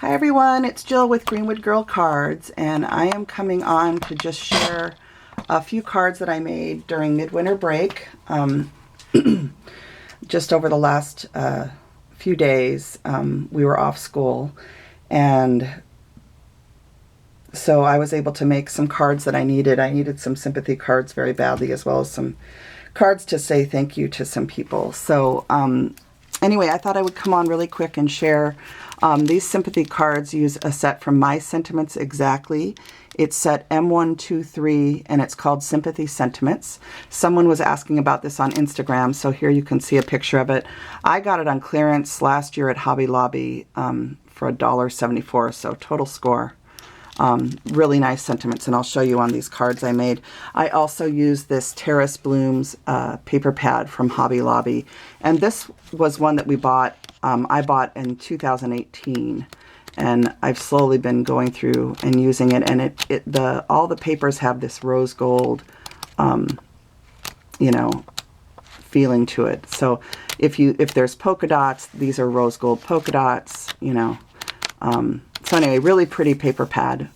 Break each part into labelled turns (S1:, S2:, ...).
S1: Hi everyone, it's Jill with Greenwood Girl Cards, and I am coming on to just share a few cards that I made during midwinter break. Just over the last few days, we were off school, and so I was able to make some cards that I needed. I needed some sympathy cards very badly, as well as some cards to say thank you to some people. So anyway, I thought I would come on really quick and share. These sympathy cards use a set from My Sentiments Exactly. It's set M123, and it's called Sympathy Sentiments. Someone was asking about this on Instagram, so here you can see a picture of it. I got it on clearance last year at Hobby Lobby for $1.74, so total score. Really nice sentiments, and I'll show you on these cards I made. I also used this Terrace Blooms paper pad from Hobby Lobby, and this was one that we bought. I bought in 2018, and I've slowly been going through and using it, and all the papers have this rose gold, you know, feeling to it. So if there's polka dots, these are rose gold polka dots, you know. So anyway, really pretty paper pad,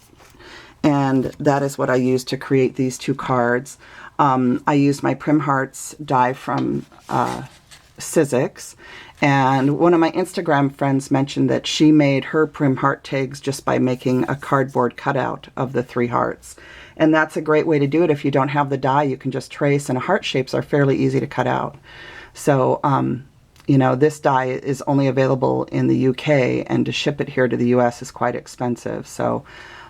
S1: and that is what I used to create these two cards. I used my Prim Hearts die from Sizzix, and one of my Instagram friends mentioned that she made her Prim Heart tags just by making a cardboard cutout of the 3 hearts. And that's a great way to do it. If you don't have the die, you can just trace, and heart shapes are fairly easy to cut out. So you know, this die is only available in the UK, and to ship it here to the US is quite expensive. So,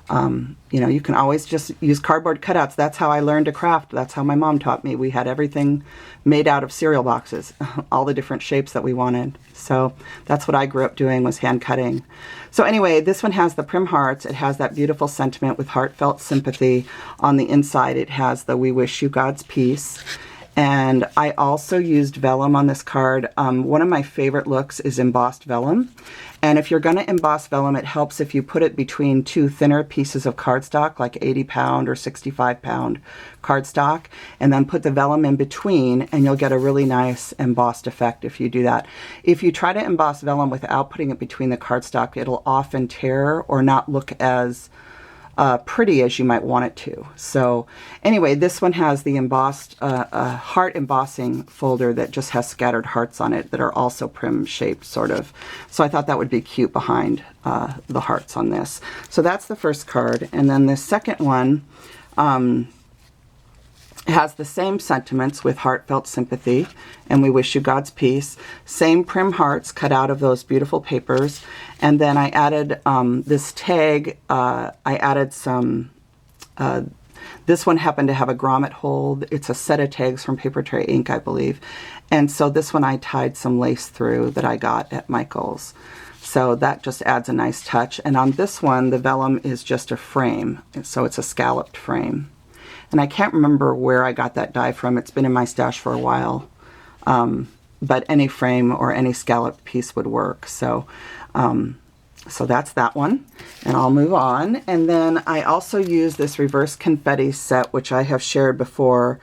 S1: you know, you can always just use cardboard cutouts. That's how I learned to craft. That's how my mom taught me. We had everything made out of cereal boxes, all the different shapes that we wanted. So that's what I grew up doing, was hand cutting. So anyway, this one has the Prim Hearts. It has that beautiful sentiment with heartfelt sympathy. On the inside, it has the We Wish You God's Peace. And I also used vellum on this card. One of my favorite looks is embossed vellum. And if you're going to emboss vellum, it helps if you put it between 2 thinner pieces of cardstock, like 80-pound or 65-pound cardstock, and then put the vellum in between, and you'll get a really nice embossed effect if you do that. If you try to emboss vellum without putting it between the cardstock, it'll often tear or not look as pretty as you might want it to. So anyway, this one has the embossed heart embossing folder that just has scattered hearts on it that are also Prim shaped, sort of. So I thought that would be cute behind the hearts on this. So that's the first card, and then the second one has the same sentiments with heartfelt sympathy and We Wish You God's Peace. Same Prim Hearts cut out of those beautiful papers. And then I added this tag. I added some, this one happened to have a grommet hold. It's a set of tags from Paper Tray Ink, I believe. And so this one I tied some lace through that I got at Michael's. So that just adds a nice touch. And on this one, the vellum is just a frame. So it's a scalloped frame. And I can't remember where I got that die from. It's been in my stash for a while. But any frame or any scalloped piece would work. So, so that's that one. And I'll move on. And then I also use this reverse confetti set, which I have shared before.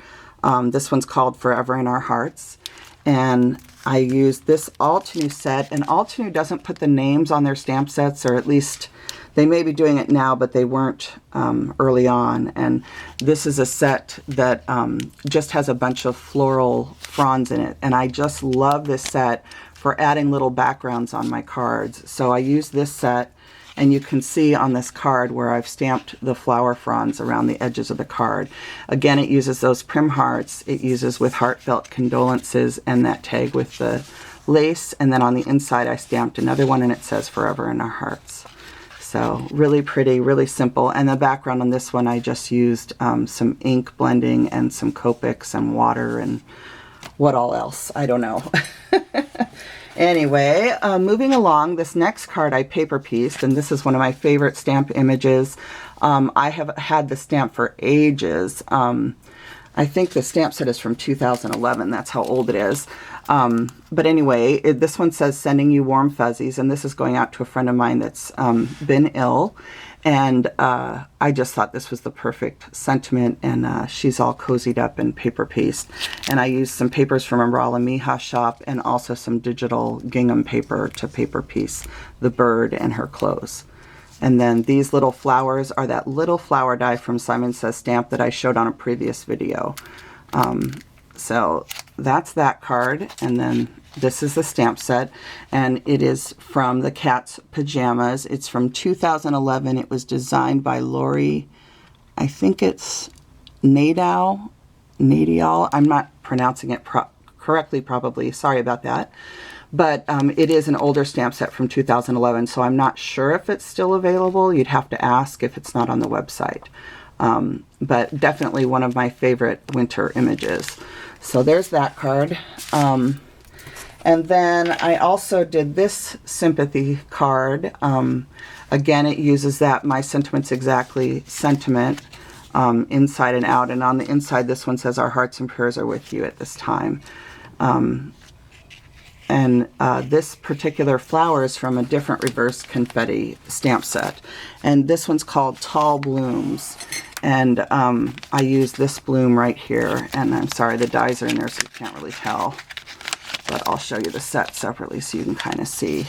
S1: This one's called Forever in Our Hearts. And I used this Altenew set. And Altenew doesn't put the names on their stamp sets, or at least they may be doing it now, but they weren't early on. And this is a set that just has a bunch of floral fronds in it. And I just love this set for adding little backgrounds on my cards. So I use this set, and you can see on this card where I've stamped the flower fronds around the edges of the card. Again, it uses those Prim Hearts. It uses with heartfelt condolences and that tag with the lace. And then on the inside, I stamped another one, and it says Forever in Our Hearts. So really pretty, really simple. And the background on this one, I just used some ink blending and some Copics and water and what all else, I don't know. Anyway, moving along, this next card I paper pieced, and this is one of my favorite stamp images. I have had the stamp for ages. I think the stamp set is from 2011. That's how old it is. But anyway, this one says sending you warm fuzzies, and this is going out to a friend of mine that's been ill. And I just thought this was the perfect sentiment, and she's all cozied up in paper paste. And I used some papers from Umbrella Mija shop and also some digital gingham paper to paper piece the bird and her clothes. And then these little flowers are that little flower die from Simon Says Stamp that I showed on a previous video. So that's that card. And then this is the stamp set, and it is from the Cat's Pajamas. It's from 2011. It was designed by Lori, I think it's Nadal. I'm not pronouncing it correctly, probably. Sorry about that. But it is an older stamp set from 2011, so I'm not sure if it's still available. You'd have to ask if it's not on the website. But definitely one of my favorite winter images. So there's that card. And then I also did this sympathy card. Again, it uses that My Sentiments Exactly sentiment inside and out. And on the inside, this one says, our hearts and prayers are with you at this time. And this particular flower is from a different reverse confetti stamp set. And this one's called Tall Blooms. And I used this bloom right here. And I'm sorry, the dies are in there, so you can't really tell. But I'll show you the set separately so you can kind of see.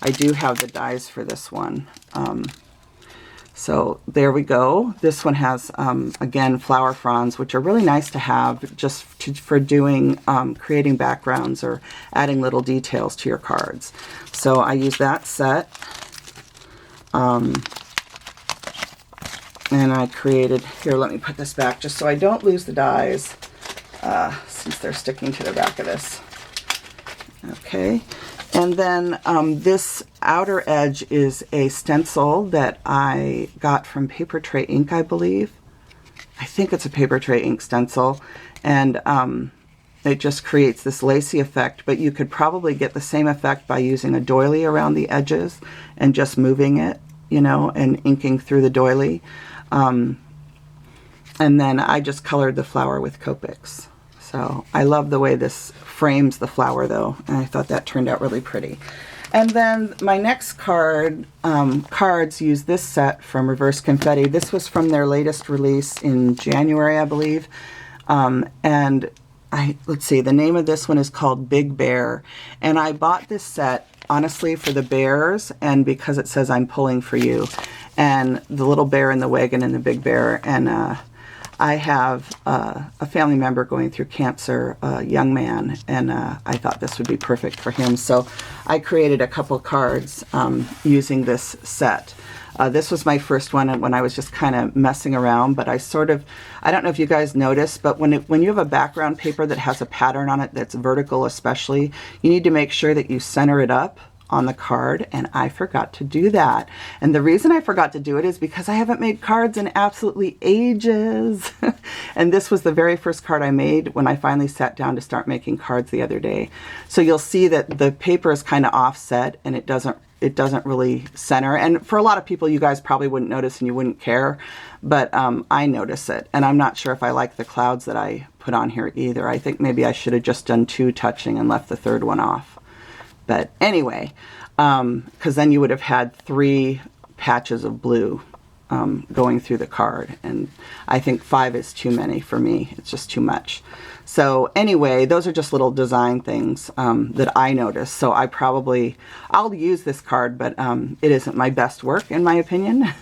S1: I do have the dies for this one. So there we go. This one has, again, flower fronds, which are really nice to have just for doing, creating backgrounds or adding little details to your cards. So I use that set. And I created, here, let me put this back just so I don't lose the dies. Since they're sticking to the back of this. Okay, and then this outer edge is a stencil that I got from Paper Tray Ink, I believe. I think it's a Paper Tray Ink stencil, and it just creates this lacy effect, but you could probably get the same effect by using a doily around the edges and just moving it, you know, and inking through the doily. And then I just colored the flower with Copics. So I love the way this frames the flower though, and I thought that turned out really pretty. And then my next cards use this set from Reverse Confetti. This was from their latest release in January, I believe. And let's see, the name of this one is called Big Bear. And I bought this set honestly for the bears and because it says I'm pulling for you. And the little bear in the wagon and the big bear. And I have a family member going through cancer, a young man, and I thought this would be perfect for him. So I created a couple cards using this set. This was my first one when I was just kind of messing around, but I don't know if you guys noticed, but when you have a background paper that has a pattern on it that's vertical especially, you need to make sure that you center it up on the card, and I forgot to do that. And the reason I forgot to do it is because I haven't made cards in absolutely ages. And this was the very first card I made when I finally sat down to start making cards the other day. So you'll see that the paper is kind of offset and it doesn't really center. And for a lot of people, you guys probably wouldn't notice and you wouldn't care, but I notice it. And I'm not sure if I like the clouds that I put on here either. I think maybe I should have just done 2 touching and left the third one off. But anyway, because then you would have had 3 patches of blue going through the card. And I think 5 is too many for me. It's just too much. So anyway, those are just little design things that I noticed. So I'll use this card, but it isn't my best work in my opinion.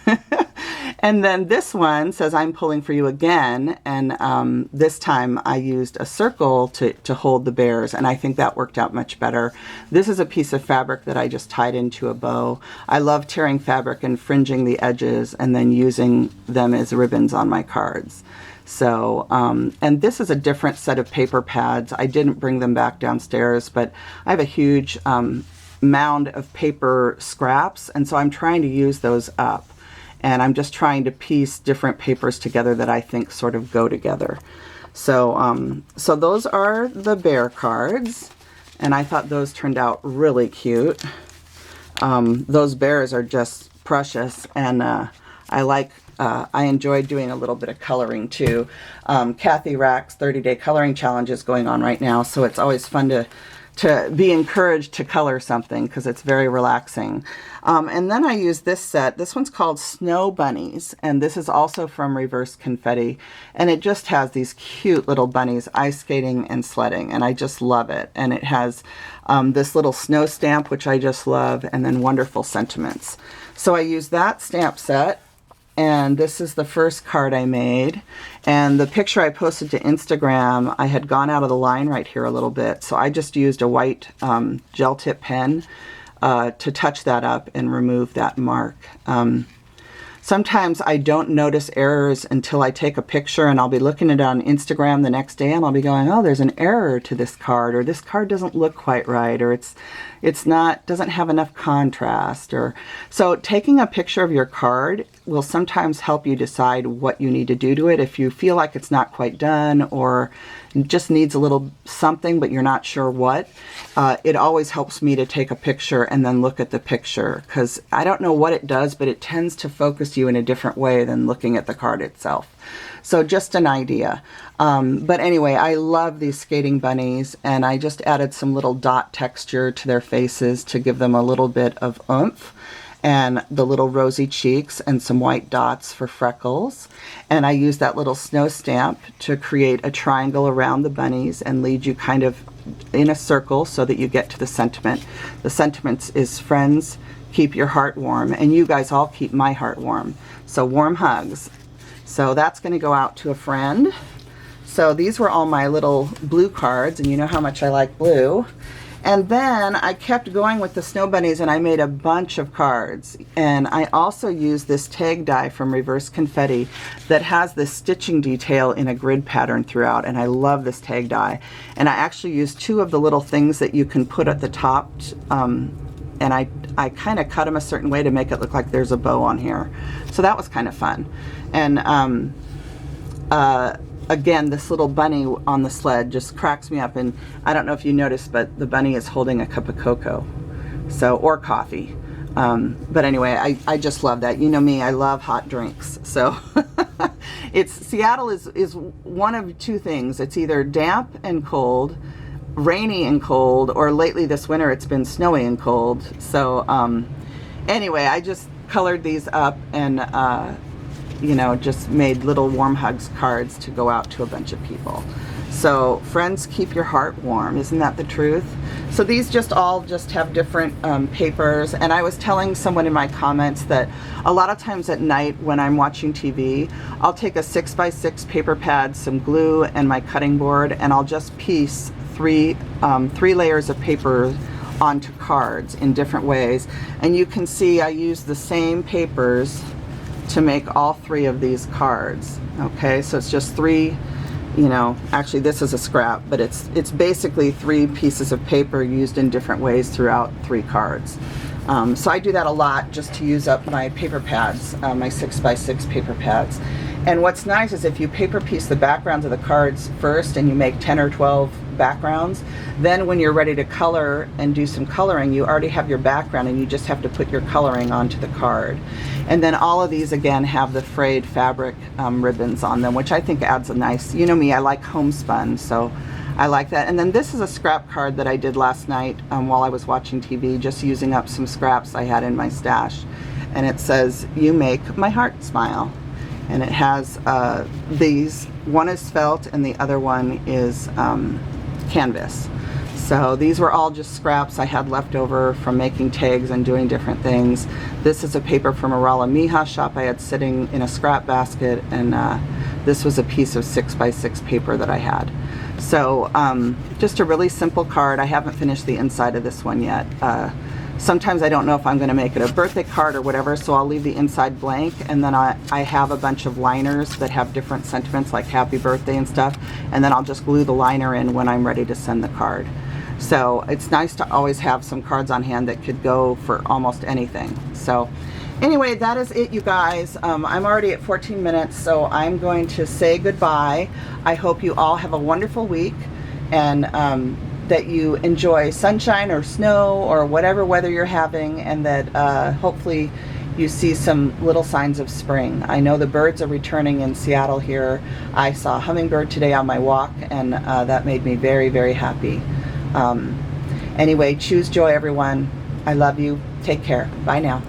S1: And then this one says, I'm pulling for you again. And this time I used a circle to hold the bears. And I think that worked out much better. This is a piece of fabric that I just tied into a bow. I love tearing fabric and fringing the edges and then using them as ribbons on my cards. So, and this is a different set of paper pads. I didn't bring them back downstairs, but I have a huge mound of paper scraps. And so I'm trying to use those up. And I'm just trying to piece different papers together that I think sort of go together. So, so those are the bear cards. And I thought those turned out really cute. Those bears are just precious. And I like I enjoyed doing a little bit of coloring too. Kathy Rack's 30-day coloring challenge is going on right now, so it's always fun to be encouraged to color something because it's very relaxing. And then I use this set. This one's called Snow Bunnies, and this is also from Reverse Confetti, and it just has these cute little bunnies ice skating and sledding, and I just love it. And it has this little snow stamp, which I just love, and then wonderful sentiments. So I use that stamp set. And this is the first card I made. And the picture I posted to Instagram, I had gone out of the line right here a little bit. So I just used a white gel tip pen to touch that up and remove that mark. Sometimes I don't notice errors until I take a picture, and I'll be looking at it on Instagram the next day and I'll be going, oh, there's an error to this card, or this card doesn't look quite right, or doesn't have enough contrast. Or so taking a picture of your card will sometimes help you decide what you need to do to it. If you feel like it's not quite done or just needs a little something but you're not sure what, it always helps me to take a picture and then look at the picture, because I don't know what it does, but it tends to focus you in a different way than looking at the card itself. So just an idea. But anyway, I love these skating bunnies, and I just added some little dot texture to their faces to give them a little bit of oomph, and the little rosy cheeks and some white dots for freckles. And I used that little snow stamp to create a triangle around the bunnies and lead you kind of in a circle so that you get to the sentiment. The sentiment is friends, keep your heart warm, and you guys all keep my heart warm. So warm hugs. So that's going to go out to a friend. So these were all my little blue cards, and you know how much I like blue. And then I kept going with the snow bunnies, and I made a bunch of cards. And I also used this tag die from Reverse Confetti that has this stitching detail in a grid pattern throughout, and I love this tag die. And I actually used two of the little things that you can put at the top, and I kind of cut them a certain way to make it look like there's a bow on here. So that was kind of fun. And again, this little bunny on the sled just cracks me up, and I don't know if you noticed, but the bunny is holding a cup of cocoa, or coffee. But anyway, I just love that. You know me, I love hot drinks. So Seattle is one of two things. It's either damp and cold, rainy and cold, or lately this winter it's been snowy and cold. So anyway, I just colored these up and just made little warm hugs cards to go out to a bunch of people. So friends, keep your heart warm. Isn't that the truth? So these just have different papers, and I was telling someone in my comments that a lot of times at night when I'm watching TV, I'll take a 6x6 paper pad, some glue, and my cutting board, and I'll just piece three layers of paper onto cards in different ways. And you can see I use the same papers to make all three of these cards. Okay, so it's just three, actually this is a scrap, but it's basically three pieces of paper used in different ways throughout three cards. So I do that a lot just to use up my paper pads, my 6x6 paper pads. And what's nice is if you paper piece the backgrounds of the cards first and you make 10 or 12 backgrounds, then when you're ready to color and do some coloring, you already have your background and you just have to put your coloring onto the card. And then all of these again have the frayed fabric ribbons on them, which I think adds a nice, you know me, I like homespun, so I like that. And then this is a scrap card that I did last night while I was watching TV, just using up some scraps I had in my stash. And it says, "You make my heart smile." And it has these, one is felt and the other one is canvas. So these were all just scraps I had left over from making tags and doing different things. This is a paper from a Rala Mija shop I had sitting in a scrap basket, and this was a piece of 6x6 paper that I had. So just a really simple card. I haven't finished the inside of this one yet. Sometimes I don't know if I'm going to make it a birthday card or whatever, so I'll leave the inside blank, and then I have a bunch of liners that have different sentiments like happy birthday and stuff, and then I'll just glue the liner in when I'm ready to send the card. So it's nice to always have some cards on hand that could go for almost anything. So anyway, that is it, you guys. I'm already at 14 minutes, so I'm going to say goodbye. I hope you all have a wonderful week, and that you enjoy sunshine or snow or whatever weather you're having, and that hopefully you see some little signs of spring. I know the birds are returning in Seattle here. I saw a hummingbird today on my walk, and that made me very, very happy. Anyway, choose joy, everyone. I love you. Take care. Bye now.